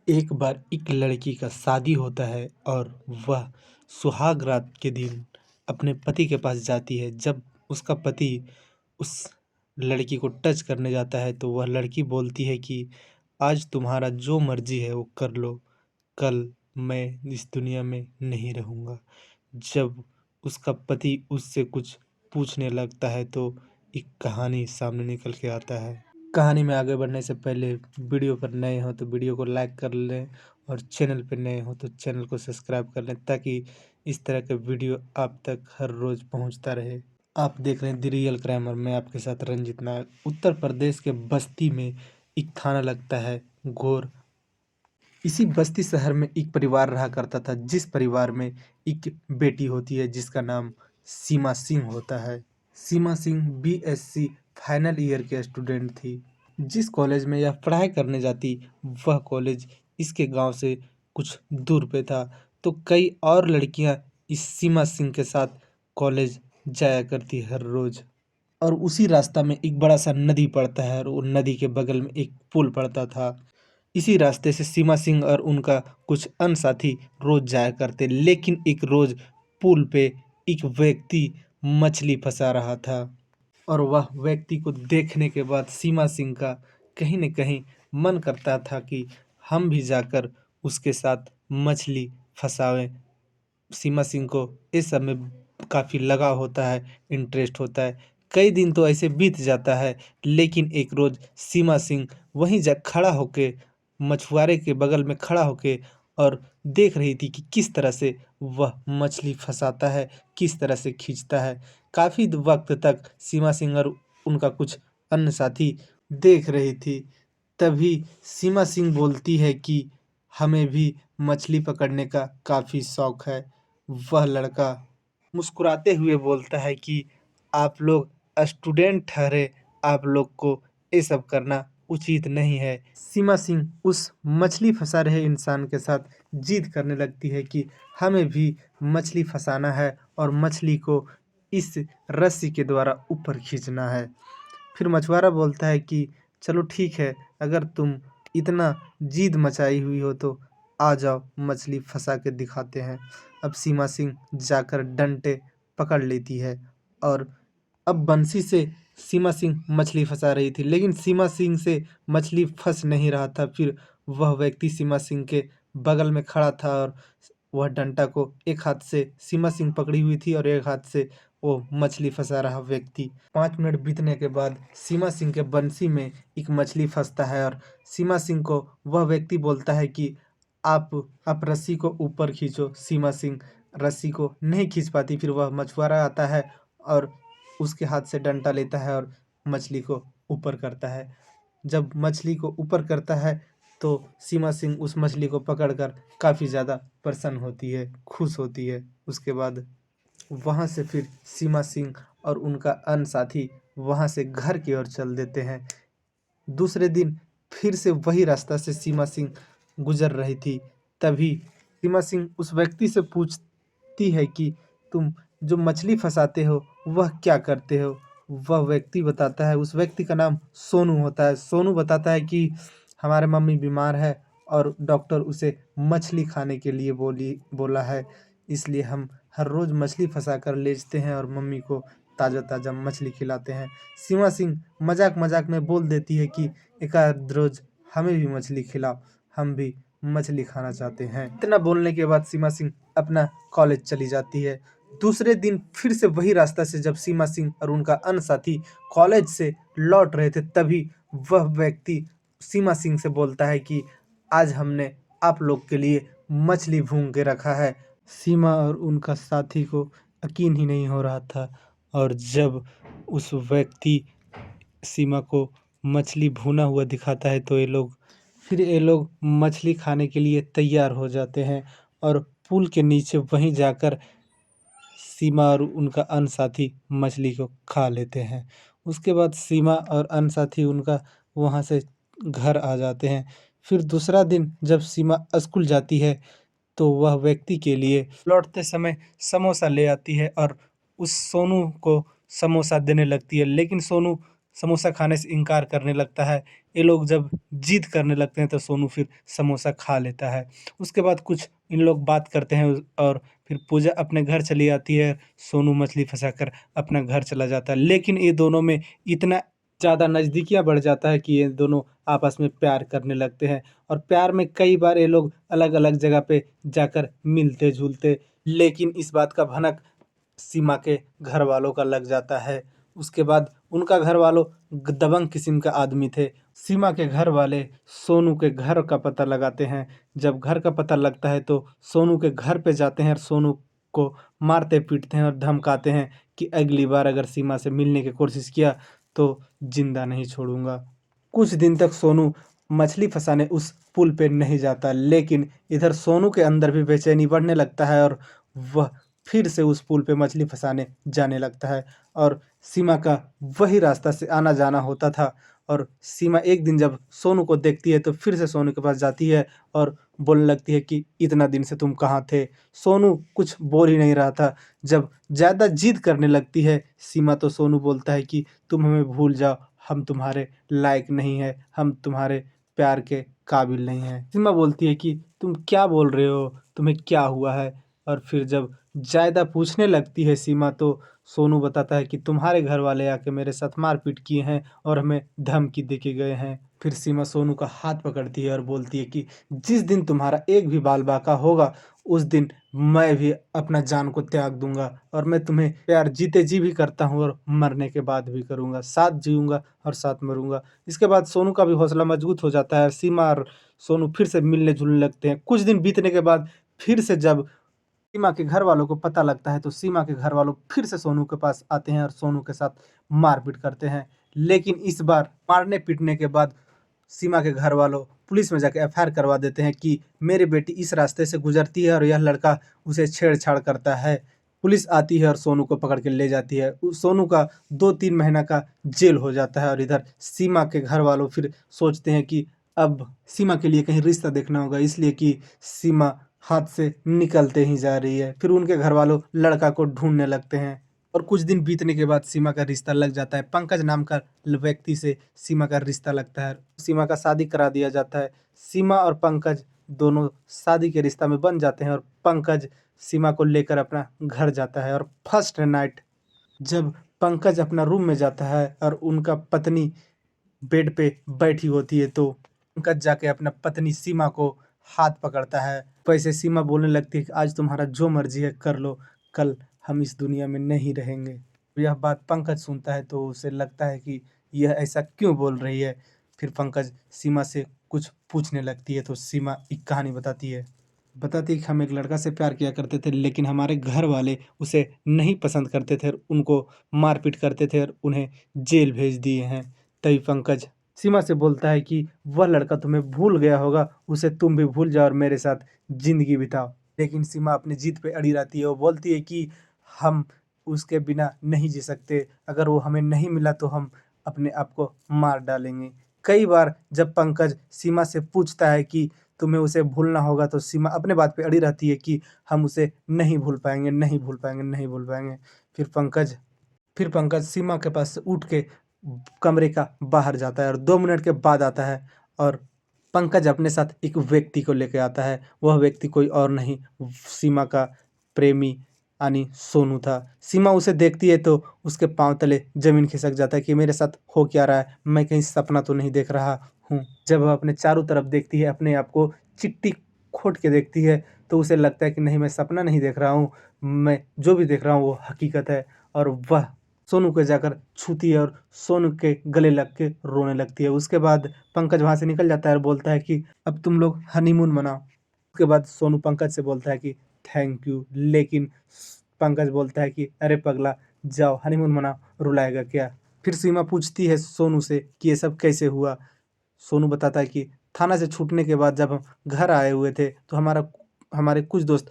एक बार एक लड़की का शादी होता है और वह सुहाग रात के दिन अपने पति के पास जाती है। जब उसका पति उस लड़की को टच करने जाता है तो वह लड़की बोलती है कि आज तुम्हारा जो मर्जी है वो कर लो, कल मैं इस दुनिया में नहीं रहूँगा। जब उसका पति उससे कुछ पूछने लगता है तो एक कहानी सामने निकल के आता है। कहानी में आगे बढ़ने से पहले वीडियो पर नए हो तो वीडियो को लाइक कर लें और चैनल पर नए हो तो चैनल को सब्सक्राइब कर लें ताकि इस तरह के वीडियो आप तक हर रोज़ पहुंचता रहे। आप देख रहे हैं द रियल क्राइम और मैं आपके साथ रंजित नायक। उत्तर प्रदेश के बस्ती में एक थाना लगता है घोर। इसी बस्ती शहर में एक परिवार रहा करता था जिस परिवार में एक बेटी होती है जिसका नाम सीमा सिंह होता है। सीमा सिंह बीएससी फाइनल ईयर के स्टूडेंट थी। जिस कॉलेज में यह पढ़ाई करने जाती वह कॉलेज इसके गांव से कुछ दूर पे था। तो कई और लड़कियां इस सीमा सिंह के साथ कॉलेज जाया करती हर रोज। और उसी रास्ता में एक बड़ा सा नदी पड़ता है और वो नदी के बगल में एक पुल पड़ता था। इसी रास्ते से सीमा सिंह और उनका कुछ अन्य साथी रोज जाया करते, लेकिन एक रोज पुल पे एक व्यक्ति मछली फंसा रहा था और वह व्यक्ति को देखने के बाद सीमा सिंह का कहीं न कहीं मन करता था कि हम भी जाकर उसके साथ मछली फंसावें। सीमा सिंह को इस सब में काफ़ी लगाव होता है, इंटरेस्ट होता है। कई दिन तो ऐसे बीत जाता है, लेकिन एक रोज़ सीमा सिंह वहीं जा खड़ा होके मछुआरे के बगल में खड़ा होके और देख रही थी कि किस तरह से वह मछली फँसाता है, किस तरह से खींचता है। काफ़ी वक़्त तक सीमा सिंह और उनका कुछ अन्य साथी देख रही थी। तभी सीमा सिंह बोलती है कि हमें भी मछली पकड़ने का काफ़ी शौक है। वह लड़का मुस्कुराते हुए बोलता है कि आप लोग स्टूडेंट ठहरे, आप लोग को ये सब करना उचित नहीं है। सीमा सिंह उस मछली फंसा रहे इंसान के साथ जिद करने लगती है कि हमें भी मछली फंसाना है और मछली को इस रस्सी के द्वारा ऊपर खींचना है। फिर मछुआरा बोलता है कि चलो ठीक है, अगर तुम इतना जिद मचाई हुई हो तो आ जाओ, मछली फंसा के दिखाते हैं। अब सीमा सिंह जाकर डंडे पकड़ लेती है और अब बंसी से सीमा सिंह मछली फंसा रही थी, लेकिन सीमा सिंह से मछली फंस नहीं रहा था। फिर वह व्यक्ति सीमा सिंह के बगल में खड़ा था और वह डंडा को एक हाथ से सीमा सिंह पकड़ी हुई थी और एक हाथ से वो मछली फंसा रहा व्यक्ति। 5 मिनट बीतने के बाद सीमा सिंह के बंसी में एक मछली फंसता है और सीमा सिंह को वह व्यक्ति बोलता है कि आप रस्सी को ऊपर खींचो। सीमा सिंह रस्सी को नहीं खींच पाती। फिर वह मछुआरा आता है और उसके हाथ से डंडा लेता है और मछली को ऊपर करता है। जब मछली को ऊपर करता है तो सीमा सिंह उस मछली को पकड़कर काफ़ी ज़्यादा प्रसन्न होती है, खुश होती है। उसके बाद वहाँ से फिर सीमा सिंह और उनका अन्य साथी वहाँ से घर की ओर चल देते हैं। दूसरे दिन फिर से वही रास्ता से सीमा सिंह गुजर रही थी। तभी सीमा सिंह उस व्यक्ति से पूछती है कि तुम जो मछली फंसाते हो वह क्या करते हो? वह व्यक्ति बताता है, उस व्यक्ति का नाम सोनू होता है। सोनू बताता है कि हमारे मम्मी बीमार है और डॉक्टर उसे मछली खाने के लिए बोला है, इसलिए हम हर रोज़ मछली फंसा कर लेजते हैं और मम्मी को ताज़ा-ताज़ा मछली खिलाते हैं। सीमा सिंह मजाक-मजाक में बोल देती है कि एक आध रोज़ हमें भी मछली खिलाओ, हम भी मछली खाना चाहते हैं। इतना बोलने के बाद सीमा सिंह अपना कॉलेज चली जाती है। दूसरे दिन फिर से वही रास्ता से जब सीमा सिंह और उनका अन्य साथी कॉलेज से लौट रहे थे, तभी वह व्यक्ति सीमा सिंह से बोलता है कि आज हमने आप लोग के लिए मछली भून के रखा है। सीमा और उनका साथी को यकीन ही नहीं हो रहा था और जब उस व्यक्ति सीमा को मछली भुना हुआ दिखाता है तो ये लोग मछली खाने के लिए तैयार हो जाते हैं और पुल के नीचे वहीं जाकर सीमा और उनका अन्य साथी मछली को खा लेते हैं। उसके बाद सीमा और अन्य साथी उनका वहाँ से घर आ जाते हैं। फिर दूसरा दिन जब सीमा स्कूल जाती है तो वह व्यक्ति के लिए लौटते समय समोसा ले आती है और उस सोनू को समोसा देने लगती है, लेकिन सोनू समोसा खाने से इनकार करने लगता है। ये लोग जब जिद करने लगते हैं तो सोनू फिर समोसा खा लेता है। उसके बाद कुछ इन लोग बात करते हैं और फिर पूजा अपने घर चली आती है। सोनू मछली फँसाकर अपना घर चला जाता है। लेकिन ये दोनों में इतना ज़्यादा नज़दीकियाँ बढ़ जाता है कि ये दोनों आपस में प्यार करने लगते हैं और प्यार में कई बार ये लोग अलग-अलग जगह पे जाकर मिलते-जुलते, लेकिन इस बात का भनक सीमा के घर वालों का लग जाता है। उसके बाद उनका घर वालों दबंग किस्म का आदमी थे। सीमा के घर वाले सोनू के घर का पता लगाते हैं। जब घर का पता लगता है तो सोनू के घर पे जाते हैं और सोनू को मारते पीटते हैं और धमकाते हैं कि अगली बार अगर सीमा से मिलने की कोशिश किया तो जिंदा नहीं छोड़ूंगा। कुछ दिन तक सोनू मछली फंसाने उस पुल पे नहीं जाता, लेकिन इधर सोनू के अंदर भी बेचैनी बढ़ने लगता है और वह फिर से उस पुल पे मछली फंसाने जाने लगता है और सीमा का वही रास्ता से आना जाना होता था। और सीमा एक दिन जब सोनू को देखती है तो फिर से सोनू के पास जाती है और बोलने लगती है कि इतना दिन से तुम कहाँ थे। सोनू कुछ बोल ही नहीं रहा था। जब ज़्यादा जिद करने लगती है सीमा तो सोनू बोलता है कि तुम हमें भूल जाओ, हम तुम्हारे लायक नहीं है, हम तुम्हारे प्यार के काबिल नहीं हैं। सीमा बोलती है कि तुम क्या बोल रहे हो, तुम्हें क्या हुआ है। और फिर जब ज़्यादा पूछने लगती है सीमा तो सोनू बताता है कि तुम्हारे घर वाले आके मेरे साथ मारपीट किए हैं और हमें धमकी दे के गए हैं। फिर सीमा सोनू का हाथ पकड़ती है और बोलती है कि जिस दिन तुम्हारा एक भी बाल बाका होगा उस दिन मैं भी अपना जान को त्याग दूंगा और मैं तुम्हें प्यार जीते जी भी करता हूँ और मरने के बाद भी करूंगा, साथ जीऊंगा और साथ मरूंगा। इसके बाद सोनू का भी हौसला मजबूत हो जाता है। सीमा और सोनू फिर से मिलने जुलने लगते हैं। कुछ दिन बीतने के बाद फिर से जब सीमा के घर वालों को पता लगता है तो सीमा के घर वालों फिर से सोनू के पास आते हैं और सोनू के साथ मारपीट करते हैं। लेकिन इस बार मारने पीटने के बाद सीमा के घर वालों पुलिस में जाके एफआईआर करवा देते हैं कि मेरी बेटी इस रास्ते से गुजरती है और यह लड़का उसे छेड़छाड़ करता है। पुलिस आती है और सोनू को पकड़ के ले जाती है। उस सोनू का 2-3 महीना का जेल हो जाता है और इधर सीमा के घर वालों फिर सोचते हैं कि अब सीमा के लिए कहीं रिश्ता देखना होगा, इसलिए कि सीमा हाथ से निकलते ही जा रही है। फिर उनके घर वालों लड़का को ढूंढने लगते हैं और कुछ दिन बीतने के बाद सीमा का रिश्ता लग जाता है। पंकज नाम का व्यक्ति से सीमा का रिश्ता लगता है। सीमा का शादी करा दिया जाता है। सीमा और पंकज दोनों शादी के रिश्ता में बन जाते हैं और पंकज सीमा को लेकर अपना घर जाता है। और फर्स्ट नाइट जब पंकज अपना रूम में जाता है और उनका पत्नी बेड पे बैठी होती है तो पंकज जाके अपना पत्नी सीमा को हाथ पकड़ता है। वैसे सीमा बोलने लगती है कि आज तुम्हारा जो मर्जी है कर लो, कल हम इस दुनिया में नहीं रहेंगे। यह बात पंकज सुनता है तो उसे लगता है कि यह ऐसा क्यों बोल रही है। फिर पंकज सीमा से कुछ पूछने लगती है तो सीमा एक कहानी बताती है कि हम एक लड़का से प्यार किया करते थे, लेकिन हमारे घर वाले उसे नहीं पसंद करते थे और उनको मारपीट करते थे और उन्हें जेल भेज दिए हैं। तभी पंकज सीमा से बोलता है कि वह लड़का तुम्हें भूल गया होगा, उसे तुम भी भूल जाओ और मेरे साथ ज़िंदगी बिताओ। लेकिन सीमा अपनी ज़िद पे अड़ी रहती है। वो बोलती है कि हम उसके बिना नहीं जी सकते, अगर वो हमें नहीं मिला तो हम अपने आप को मार डालेंगे। कई बार जब पंकज सीमा से पूछता है कि तुम्हें उसे भूलना होगा तो सीमा अपने बात पे अड़ी रहती है कि हम उसे नहीं भूल पाएँगे, नहीं भूल पाएँगे, नहीं भूल पाएँगे। फिर पंकज सीमा के पास से उठ के कमरे का बाहर जाता है और 2 मिनट के बाद आता है और पंकज अपने साथ एक व्यक्ति को लेके आता है। वह व्यक्ति कोई और नहीं सीमा का प्रेमी यानी सोनू था। सीमा उसे देखती है तो उसके पाँव तले ज़मीन खिसक जाता है कि मेरे साथ हो क्या रहा है? मैं कहीं सपना तो नहीं देख रहा हूँ। जब वह अपने चारों तरफ देखती है, अपने आप को चिट्टी खोद के देखती है तो उसे लगता है कि नहीं, मैं सपना नहीं देख रहा हूँ, मैं जो भी देख रहा हूँ वो हकीकत है। और वह सोनू को जाकर छूती है और सोनू के गले लग के रोने लगती है। उसके बाद पंकज वहाँ से निकल जाता है और बोलता है कि अब तुम लोग हनीमून मनाओ। उसके बाद सोनू पंकज से बोलता है कि थैंक यू, लेकिन पंकज बोलता है कि अरे पगला, जाओ हनीमून मनाओ, रुलाएगा क्या। फिर सीमा पूछती है सोनू से कि ये सब कैसे हुआ। सोनू बताता है कि थाना से छूटने के बाद जब हम घर आए हुए थे तो हमारे कुछ दोस्त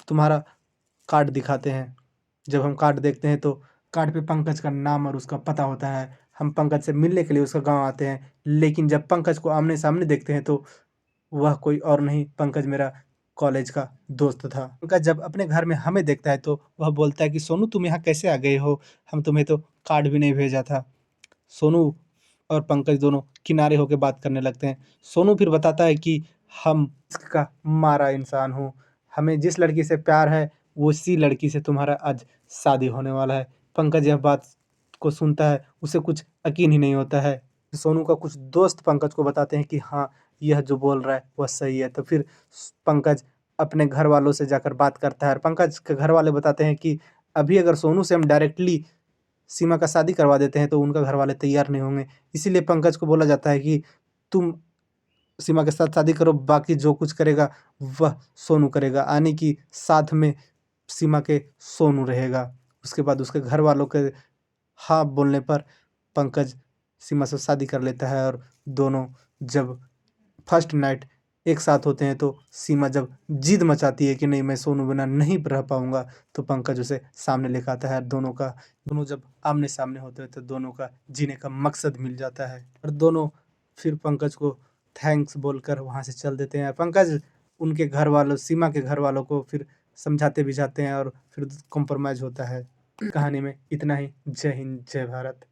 तुम्हारा कार्ड दिखाते हैं। जब हम कार्ड देखते हैं तो कार्ड पे पंकज का नाम और उसका पता होता है। हम पंकज से मिलने के लिए उसका गाँव आते हैं, लेकिन जब पंकज को आमने-सामने देखते हैं तो वह कोई और नहीं, पंकज मेरा कॉलेज का दोस्त था। पंकज जब अपने घर में हमें देखता है तो वह बोलता है कि सोनू तुम यहाँ कैसे आ गए हो? हम तुम्हें तो कार्ड भी नहीं भेजा था। सोनू और पंकज दोनों किनारे होकर बात करने लगते हैं। सोनू फिर बताता है कि हम इसका मारा इंसान हूँ, हमें जिस लड़की से प्यार है उसी लड़की से तुम्हारा आज शादी होने वाला है। पंकज यह बात को सुनता है, उसे कुछ यकीन ही नहीं होता है। सोनू का कुछ दोस्त पंकज को बताते हैं कि हाँ, यह जो बोल रहा है वह सही है। तो फिर पंकज अपने घर वालों से जाकर बात करता है और पंकज के घर वाले बताते हैं कि अभी अगर सोनू से हम डायरेक्टली सीमा का शादी करवा देते हैं तो उनका घर वाले तैयार नहीं होंगे। इसीलिए पंकज को बोला जाता है कि तुम सीमा के साथ शादी करो, बाकी जो कुछ करेगा वह सोनू करेगा, यानी कि साथ में सीमा के सोनू रहेगा। उसके बाद उसके घर वालों के हाँ बोलने पर पंकज सीमा से शादी कर लेता है और दोनों जब फर्स्ट नाइट एक साथ होते हैं तो सीमा जब जिद मचाती है कि नहीं मैं सोनू बिना नहीं रह पाऊंगा, तो पंकज उसे सामने लेकर आता है। दोनों जब आमने सामने होते हैं तो दोनों का जीने का मकसद मिल जाता है और दोनों फिर पंकज को थैंक्स बोलकर वहाँ से चल देते हैं। पंकज उनके घर वालों सीमा के घर वालों को फिर समझाते बुझाते हैं और फिर कॉम्प्रोमाइज़ होता है। कहानी में इतना ही। जय हिंद, जय भारत।